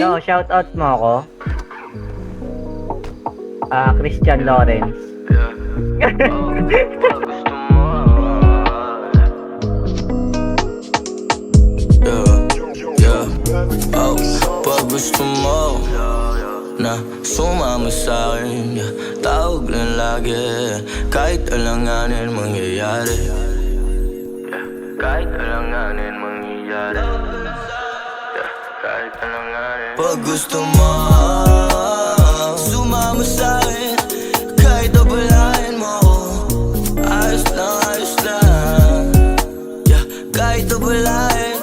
Ano, shoutout mo ako? Christian Lawrence. Pag gusto mo na sumama sa'kin, tawag lang lagi. Kahit alanganin mangyayari, kahit alanganin mangyayari, kahit alanganin. Pag gusto mo sumama sa'kin, kahit abalahin mo ako, ayos lang, kahit abalahin,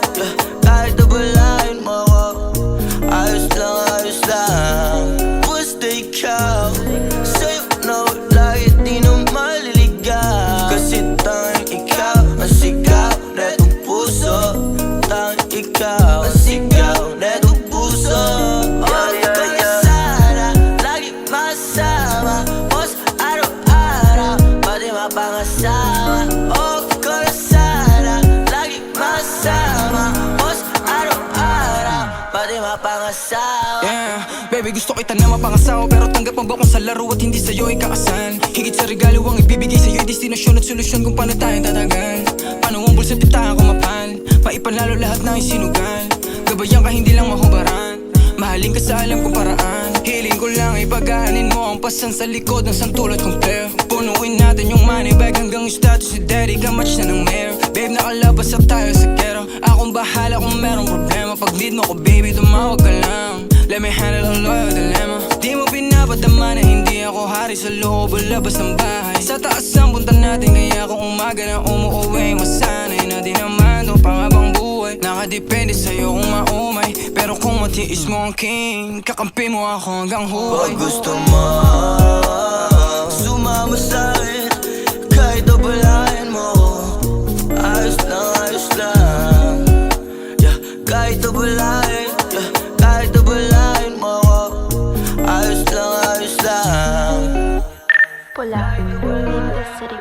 kahit abalahin mo ako, ayos lang. Basta ikaw, sa'yo na wala, di na maliligaw. Kasi tanging ikaw ang sigaw netong puso. Tanging ikaw ang sigaw netong puso. Kaya sana lagi masama mo sa araw-araw, pati mapangasawa. Kaya sana lagi masama mo sa araw-araw, pati mapangasawa. Baby, gusto kita na mapangasawa, pero tanggap mo ba kung sa laro at hindi sa'yo ikakasal? Higit sa regalo ang ibibigay sa'yo'y destinasyon at solusyon kung paano tayong tatagal. Paano ang bulsa titahan kumapal, maipanlalo lahat ng isinugal. Gabayan ka hindi lang mahubaran, mahalin ka sa alam kong paraan. Hiling ko lang ay pagaanin mo ang pasan sa likod ng santulad kong player. Punuin natin yung money bag hanggang yung status si daddy ka match na ng mayor. Babe, nakalabas at tayo sa kero, akong bahala kung merong problema. Pag need mo ko baby, tumawag ka lang. Let me handle all your dilemma. Di mo pinapadama na hindi ako hari sa loob o labas ng bahay. Sa taas ang punta natin, kaya kung umaga na umuuwi, masanay na din naman itong pangabang buhay. Nakadepende sa'yo kung maumay, pero kung matiis mo ang king, kakampi mo ako hanggang huway. Pag gusto mo sumama sa'kin, kahit abalahin mo ako, ayos lang, kahit abalahin, kahit abalahin mo ako, ayos lang. Pola, Linda City